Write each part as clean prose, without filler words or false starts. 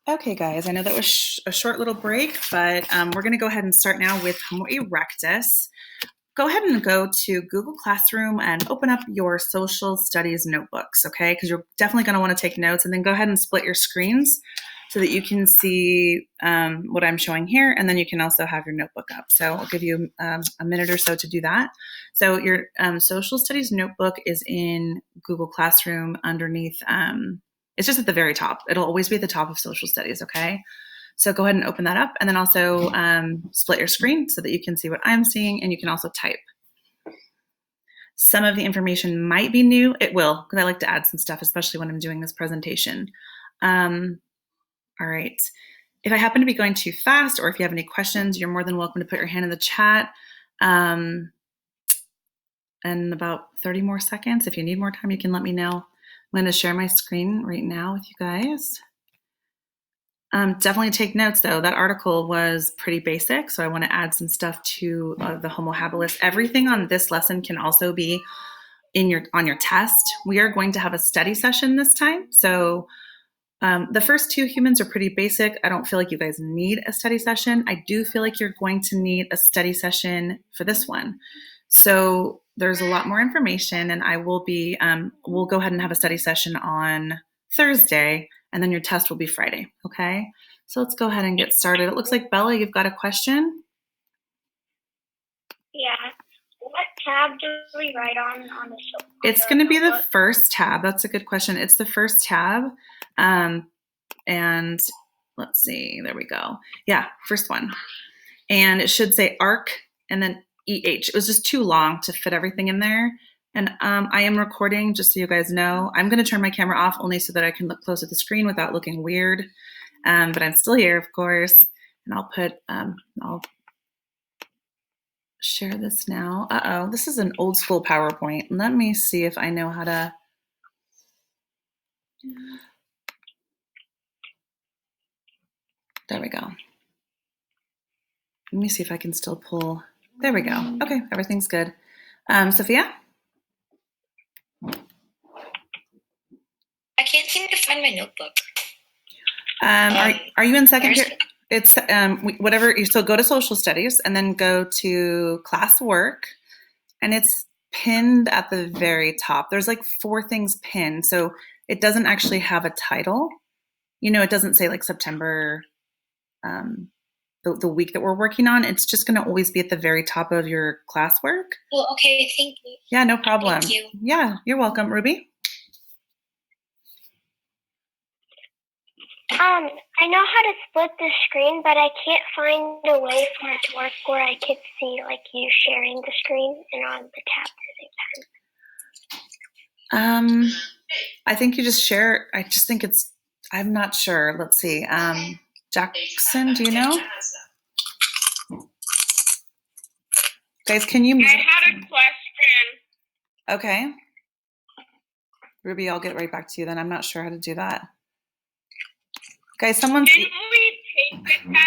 Okay, guys, I know that was a short little break, but we're going to go ahead and start now with Homo erectus. Go ahead and go to Google Classroom and open up your social studies notebooks, okay? Because you're definitely going to want to take notes, and then go ahead and split your screens so that you can see what I'm showing here, and then you can also have your notebook up. So I'll give you a minute or so to do that. So your social studies notebook is in Google Classroom underneath, it's just at the very top. It'll always be at the top of social studies, okay? So go ahead and open that up, and then also split your screen so that you can see what I'm seeing, and you can also type. Some of the information might be new. It will, because I like to add some stuff, especially when I'm doing this presentation. All right. If I happen to be going too fast, or if you have any questions, you're more than welcome to put your hand in the chat. And about 30 more seconds. If you need more time, you can let me know. I'm going to share my screen right now with you guys. Definitely take notes, though. That article was pretty basic, so I want to add some stuff to the Homo habilis. Everything on this lesson can also be on your test. We are going to have a study session this time, so the first two humans are pretty basic. I don't feel like you guys need a study session. I do feel like you're going to need a study session for this one. So there's a lot more information, and I will be, we'll go ahead and have a study session on Thursday, and then your test will be Friday, okay? So let's go ahead and get started. It looks like, Bella, you've got a question? Yeah. What tab do we write on the It's going to be the first tab. That's a good question. It's the first tab. And let's see, there we go. Yeah, first one. And it should say ARC and then EH. It was just too long to fit everything in there. And I am recording, just so you guys know. I'm going to turn my camera off only so that I can look close at the screen without looking weird. But I'm still here, of course. And I'll share this now. Uh-oh, this is an old school PowerPoint. Let me see if I know how to. There we go. Let me see if I can still pull. There we go. Okay, everything's good. Sophia? I can't seem to find my notebook. Are you in second period? It's whatever. So go to social studies and then go to classwork, and it's pinned at the very top. There's like 4 things pinned, so it doesn't actually have a title. You know, it doesn't say like September, the week that we're working on. It's just going to always be at the very top of your classwork. Oh, okay. Thank you. Yeah, no problem. Thank you. Yeah, you're welcome. Ruby? I know how to split the screen, but I can't find a way for it to work where I could see like you sharing the screen and on the tab at the same time. I think you just share. I just think I'm not sure. Let's see. Jackson, do you know? Guys, can you? I had a question. Okay. Ruby, I'll get right back to you then. I'm not sure how to do that. Guys, Didn't we take the test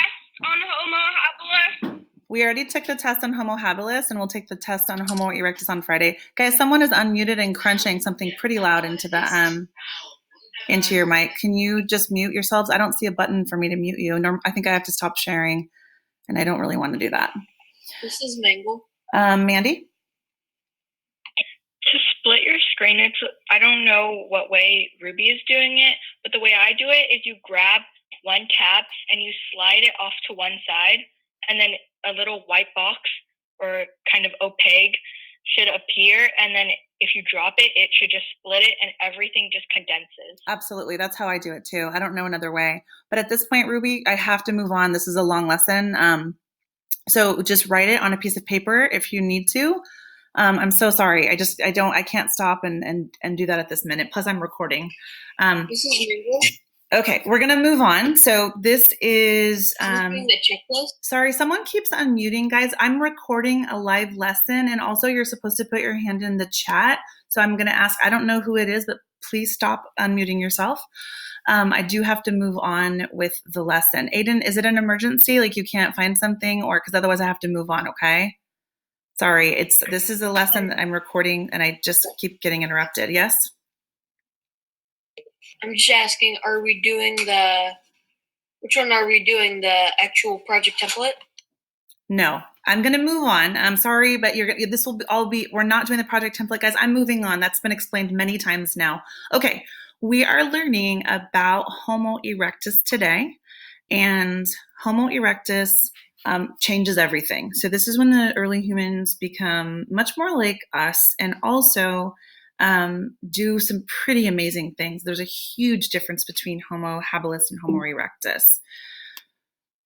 on Homo habilis? We already took the test on Homo habilis, and we'll take the test on Homo erectus on Friday. Guys, someone is unmuted and crunching something pretty loud into the into your mic. Can you just mute yourselves? I don't see a button for me to mute you. I think I have to stop sharing, and I don't really want to do that. This is Mangle. Mandy? To split your screen, I don't know what way Ruby is doing it, but the way I do it is you grab one tab and you slide it off to one side, and then a little white box or kind of opaque should appear, and then if you drop it, it should just split it and everything just condenses. Absolutely. That's how I do it too. I don't know another way. But at this point, Ruby, I have to move on. This is a long lesson. So just write it on a piece of paper if you need to. I'm so sorry. I can't stop and do that at this minute. Plus I'm recording. This is Mangle. Okay, we're gonna move on. So this is the checklist. Sorry, someone keeps unmuting, guys. I'm recording a live lesson, and also you're supposed to put your hand in the chat. So I'm gonna ask, I don't know who it is, but please stop unmuting yourself. I do have to move on with the lesson. Aiden, is it an emergency? Like you can't find something, or because otherwise I have to move on, okay? Sorry, this is a lesson that I'm recording and I just keep getting interrupted. Yes? I'm just asking, are we doing the Which one are we doing? The actual project template? No, I'm going to move on. I'm sorry, but this will all be, we're not doing the project template, guys. I'm moving on. That's been explained many times now. Okay, we are learning about Homo erectus today, and Homo erectus changes everything. So this is when the early humans become much more like us, and also do some pretty amazing things. There's a huge difference between Homo habilis and Homo erectus.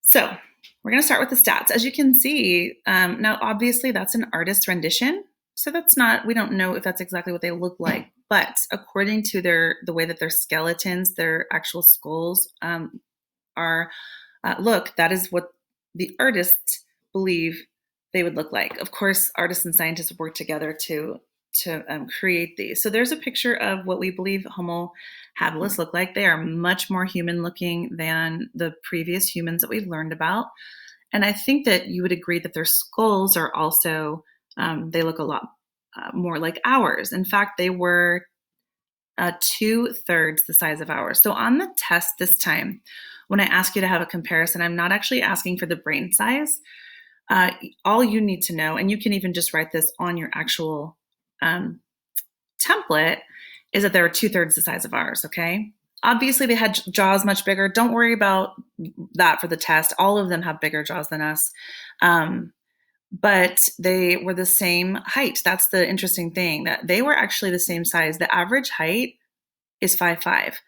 So we're going to start with the stats. As you can see, now obviously that's an artist's rendition. So that's not, we don't know if that's exactly what they look like, but according to the way that their skeletons, their actual skulls are, look, that is what the artists believe they would look like. Of course, artists and scientists work together to create these. So there's a picture of what we believe Homo habilis look like. They are much more human looking than the previous humans that we've learned about. And I think that you would agree that their skulls are also, they look a lot more like ours. In fact, they were 2/3 the size of ours. So on the test this time, when I ask you to have a comparison, I'm not actually asking for the brain size. All you need to know, and you can even just write this on your actual template, is that they're 2/3 the size of ours, okay? Obviously, they had jaws much bigger. Don't worry about that for the test. All of them have bigger jaws than us. But they were the same height. That's the interesting thing, that they were actually the same size. The average height is 5'5".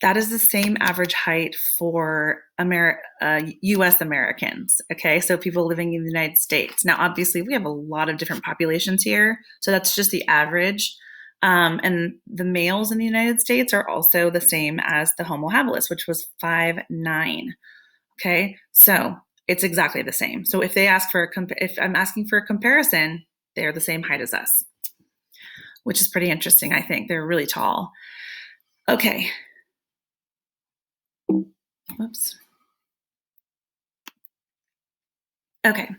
That is the same average height for U.S. Americans, okay? So people living in the United States. Now, obviously, we have a lot of different populations here, so that's just the average. And the males in the United States are also the same as the Homo habilis, which was 5'9", okay? So it's exactly the same. So if they ask for if I'm asking for a comparison, they're the same height as us, which is pretty interesting, I think. They're really tall. Okay. Whoops. Okay,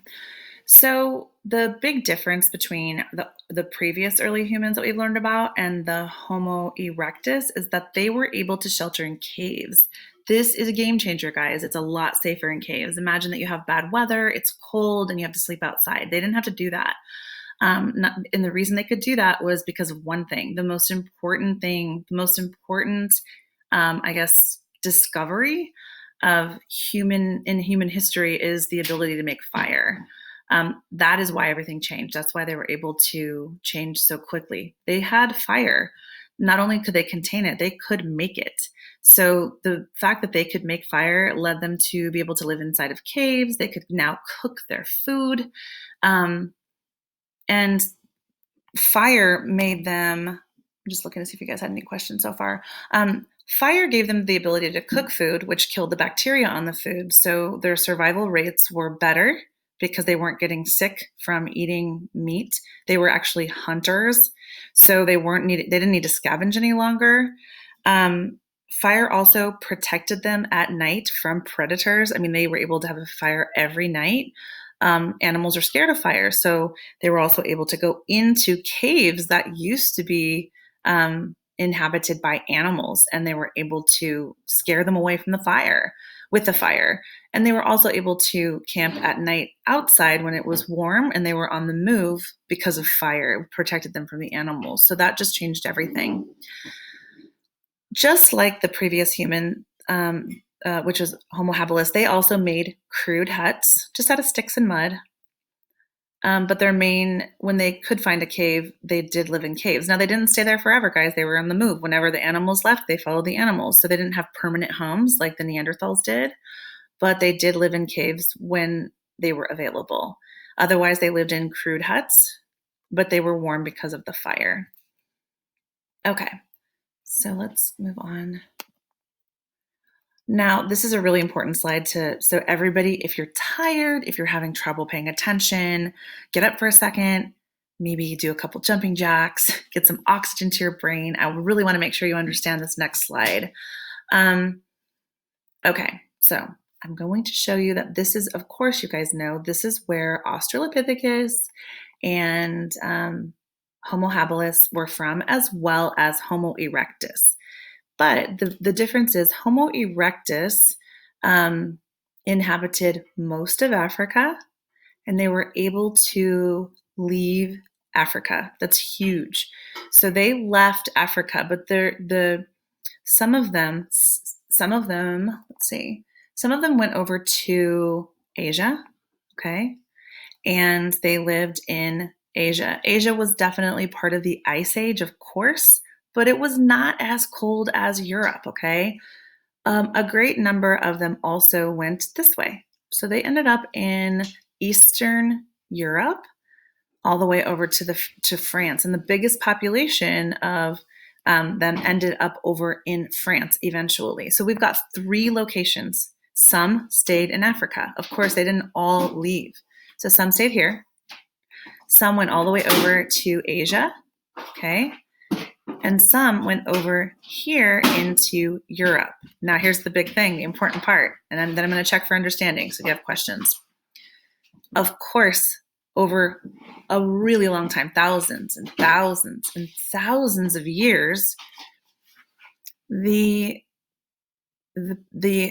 so the big difference between the previous early humans that we've learned about and the Homo erectus is that they were able to shelter in caves. This is a game changer, guys. It's a lot safer in caves. Imagine that you have bad weather, it's cold, and you have to sleep outside. They didn't have to do that. And the reason they could do that was because of one thing. The most important, I guess, discovery of human history is the ability to make fire. That is why everything changed. That's why they were able to change so quickly. They had fire. Not only could they contain it, they could make it. So the fact that they could make fire led them to be able to live inside of caves. They could now cook their food. And fire made them, I'm just looking to see if you guys had any questions so far. Fire gave them the ability to cook food, which killed the bacteria on the food. So their survival rates were better because they weren't getting sick from eating meat. They were actually hunters. So they didn't need to scavenge any longer. Fire also protected them at night from predators. I mean, they were able to have a fire every night. Animals are scared of fire, so they were also able to go into caves that used to be inhabited by animals, and they were able to scare them away from the fire with the fire. And they were also able to camp at night outside when it was warm, and they were on the move because of fire. It protected them from the animals. So that just changed everything. Just like the previous human, which was Homo habilis, they also made crude huts just out of sticks and mud. But when they could find a cave, they did live in caves. Now, they didn't stay there forever, guys. They were on the move. Whenever the animals left, they followed the animals. So they didn't have permanent homes like the Neanderthals did, but they did live in caves when they were available. Otherwise, they lived in crude huts, but they were warm because of the fire. Okay, so let's move on. Now, this is a really important slide so everybody, if you're tired, if you're having trouble paying attention, get up for a second, maybe do a couple jumping jacks, get some oxygen to your brain. I really want to make sure you understand this next slide. Okay, so I'm going to show you that this is, of course, you guys know, this is where Australopithecus and Homo habilis were from, as well as Homo erectus. But the difference is Homo erectus inhabited most of Africa, and they were able to leave Africa. That's huge. So they left Africa, but some of them, let's see, some of them went over to Asia, okay, and they lived in Asia. Asia was definitely part of the Ice Age, of course, but it was not as cold as Europe, okay? A great number of them also went this way. So they ended up in Eastern Europe, all the way over to France, and the biggest population of them ended up over in France eventually. So we've got 3 locations. Some stayed in Africa. Of course, they didn't all leave. So some stayed here. Some went all the way over to Asia, okay? And some went over here into Europe. Now, here's the big thing, the important part, and then I'm going to check for understanding, so if you have questions. Of course, over a really long time, thousands and thousands and thousands of years, the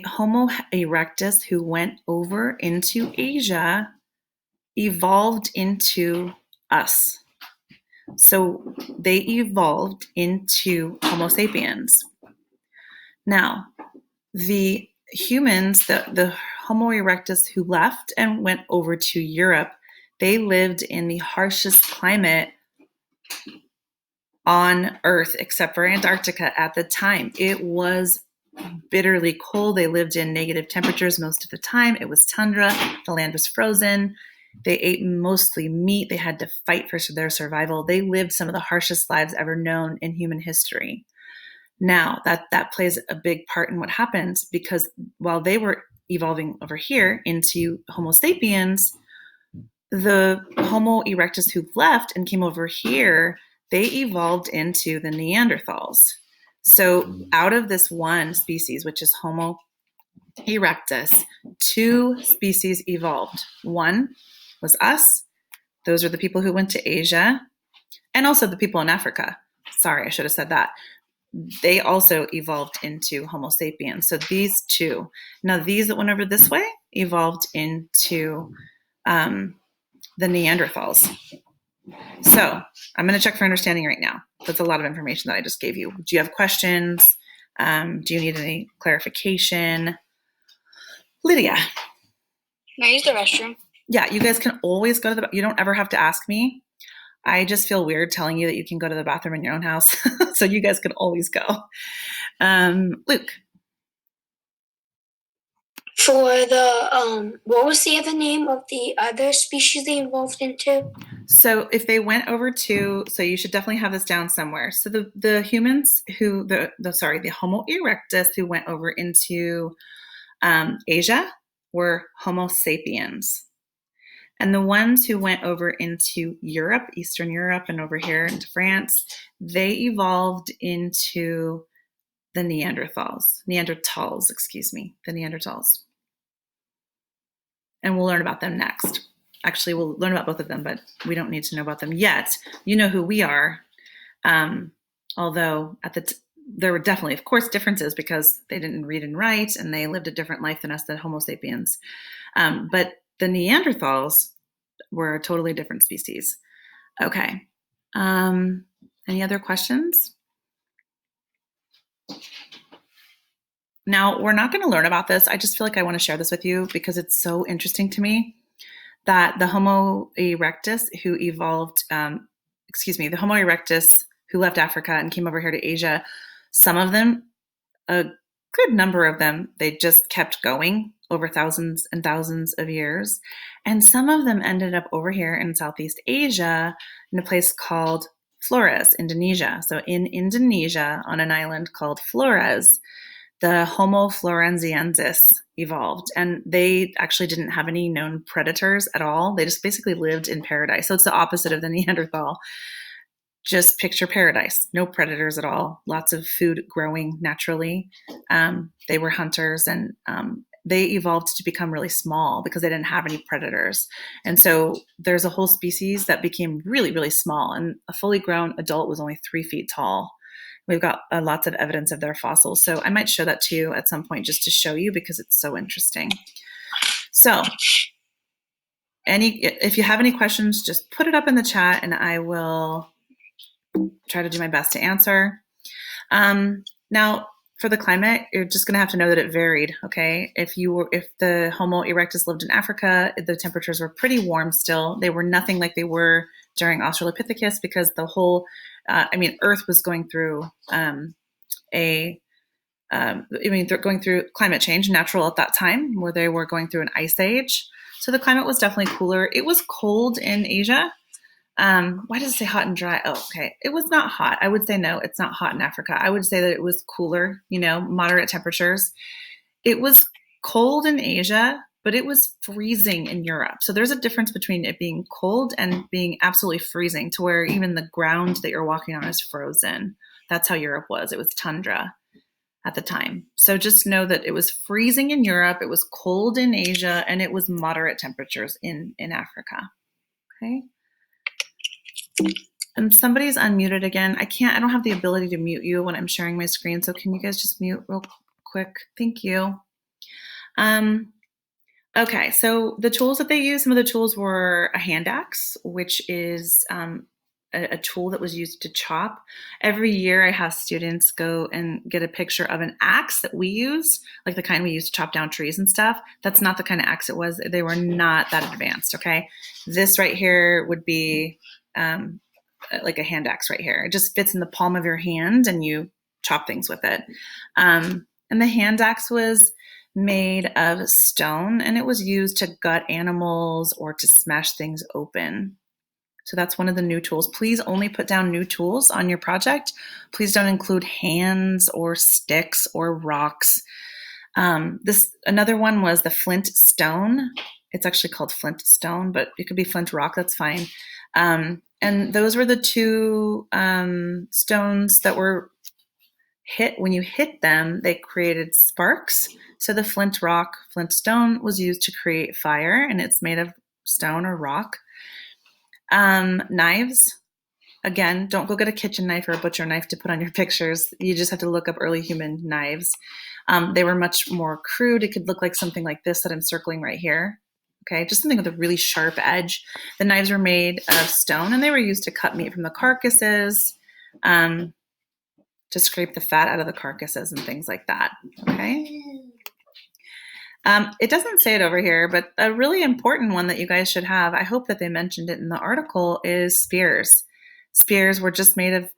Homo erectus who went over into Asia evolved into us. So they evolved into Homo sapiens. Now, the humans, the Homo erectus who left and went over to Europe, they lived in the harshest climate on Earth, except for Antarctica at the time. It was bitterly cold. They lived in negative temperatures most of the time. It was tundra. The land was frozen. They ate mostly meat. They had to fight for their survival. They lived some of the harshest lives ever known in human history. Now, that plays a big part in what happens, because while they were evolving over here into Homo sapiens, the Homo erectus who left and came over here, they evolved into the Neanderthals. So out of this one species, which is Homo erectus, 2 species evolved. One was us. Those are the people who went to Asia, and also the people in Africa. Sorry, I should have said that. They also evolved into Homo sapiens. So these 2. Now, these that went over this way evolved into the Neanderthals. So I'm going to check for understanding right now. That's a lot of information that I just gave you. Do you have questions? Do you need any clarification? Lydia. Can I use the restroom? Yeah, you guys can always go to the, you don't ever have to ask me. I just feel weird telling you that you can go to the bathroom in your own house. So you guys can always go. Luke. For the, what was the other name of the other species they evolved into? So if they went over to, so you should definitely have this down somewhere. So the humans who, the Homo erectus who went over into Asia were Homo sapiens. And the ones who went over into Europe, Eastern Europe, and over here into France, they evolved into the Neanderthals. The Neanderthals. And we'll learn about them next. Actually, we'll learn about both of them, but we don't need to know about them yet. You know who we are. Although there were definitely, of course, differences because they didn't read and write and they lived a different life than us, the Homo sapiens. But the Neanderthals were a totally different species. Okay. Any other questions? Now, we're not going to learn about this. I just feel like I want to share this with you because it's so interesting to me that the Homo erectus who evolved, the Homo erectus who left Africa and came over here to Asia, some of them, a good number of them, they just kept going over thousands and thousands of years. And some of them ended up over here in Southeast Asia in a place called Flores, Indonesia. So in Indonesia, on an island called Flores, the Homo florenziensis evolved, and they actually didn't have any known predators at all. They just basically lived in paradise. So it's the opposite of the Neanderthal. Just picture paradise, no predators at all, lots of food growing naturally. They were hunters, and they evolved to become really small because they didn't have any predators. And so there's a whole species that became really, really small, and a fully grown adult was only 3 feet tall. We've got lots of evidence of their fossils. So I might show that to you at some point just to show you because it's so interesting. So if you have any questions, just put it up in the chat and I will try to do my best to answer. Now, for the climate, you're just going to have to know that it varied, okay? If the Homo erectus lived in Africa, the temperatures were pretty warm still. They were nothing like they were during Australopithecus because the whole, Earth was going through going through climate change, natural at that time, where they were going through an ice age. So the climate was definitely cooler. It was cold in Asia. Why does it say hot and dry? Oh, okay. It was not hot. I would say no, it's not hot in Africa. I would say that it was cooler, moderate temperatures. It was cold in Asia, but it was freezing in Europe. So there's a difference between it being cold and being absolutely freezing to where even the ground that you're walking on is frozen. That's how Europe was. It was tundra at the time. So just know that it was freezing in Europe, it was cold in Asia, and it was moderate temperatures in Africa. Okay. And somebody's unmuted again. I don't have the ability to mute you when I'm sharing my screen. So can you guys just mute real quick? Thank you. Okay, so the tools that they used, some of the tools were a hand axe, which is a tool that was used to chop. Every year I have students go and get a picture of an axe that we use, like the kind we use to chop down trees and stuff. That's not the kind of axe it was. They were not that advanced, okay? This right here would be like a hand axe right here. It just fits in the palm of your hand and you chop things with it. And the hand axe was made of stone and it was used to gut animals or to smash things open. So that's one of the new tools. Please only put down new tools on your project. Please don't include hands or sticks or rocks. Another one was the flint stone. It's actually called flint stone, but it could be flint rock, that's fine. And those were the two stones that were hit. When you hit them, they created sparks. So the flint stone was used to create fire, and it's made of stone or rock. Knives. Again, don't go get a kitchen knife or a butcher knife to put on your pictures. You just have to look up early human knives. They were much more crude. It could look like something like this that I'm circling right here. Okay, just something with a really sharp edge. The knives were made of stone and they were used to cut meat from the carcasses, to scrape the fat out of the carcasses and things like that. Okay. It doesn't say it over here, but a really important one that you guys should have, I hope that they mentioned it in the article, is spears. Spears were just made of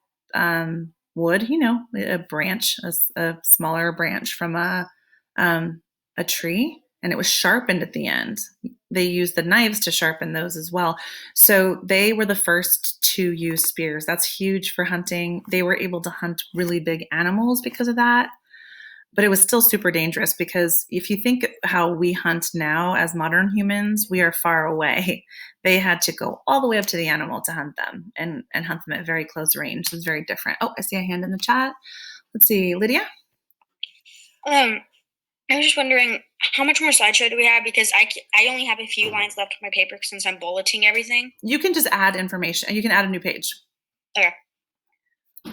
wood, a branch, a smaller branch from a tree, and it was sharpened at the end. They used the knives to sharpen those as well. So they were the first to use spears. That's huge for hunting. They were able to hunt really big animals because of that. But it was still super dangerous because if you think how we hunt now as modern humans, we are far away. They had to go all the way up to the animal to hunt them and hunt them at very close range. It's very different. Oh, I see a hand in the chat. Let's see, Lydia? I was just wondering, how much more slideshow do we have? Because I only have a few lines left on my paper since I'm bulleting everything. You can just add information. You can add a new page. Okay.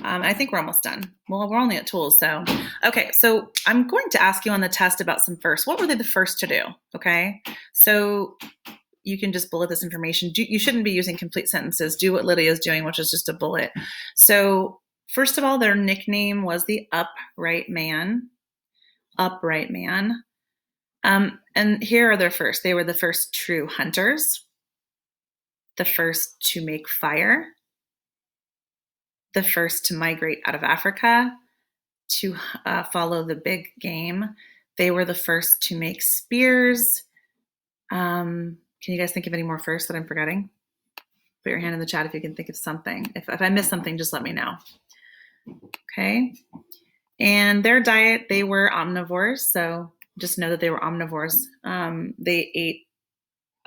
I think we're almost done. Well, we're only at tools, so. Okay, so I'm going to ask you on the test about some first. What were they the first to do? Okay, so you can just bullet this information. You shouldn't be using complete sentences. Do what Lydia is doing, which is just a bullet. So first of all, their nickname was the Upright Man. Upright Man. And here are their first. They were the first true hunters, the first to make fire, the first to migrate out of Africa to follow the big game. They were the first to make spears. Can you guys think of any more first that I'm forgetting? Put your hand in the chat if you can think of something. If I miss something, just let me know. Okay. And their diet, they were omnivores. So just know that they were omnivores. They ate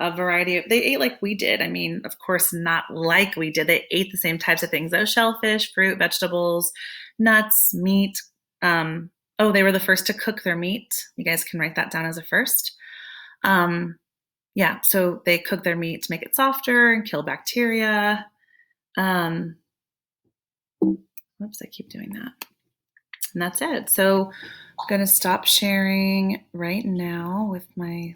a variety of, they ate like we did. I mean, of course, not like we did. They ate the same types of things, those shellfish, fruit, vegetables, nuts, meat. They were the first to cook their meat. You guys can write that down as a first. So they cook their meat to make it softer and kill bacteria. Oops, I keep doing that. And that's it. So I'm going to stop sharing right now with my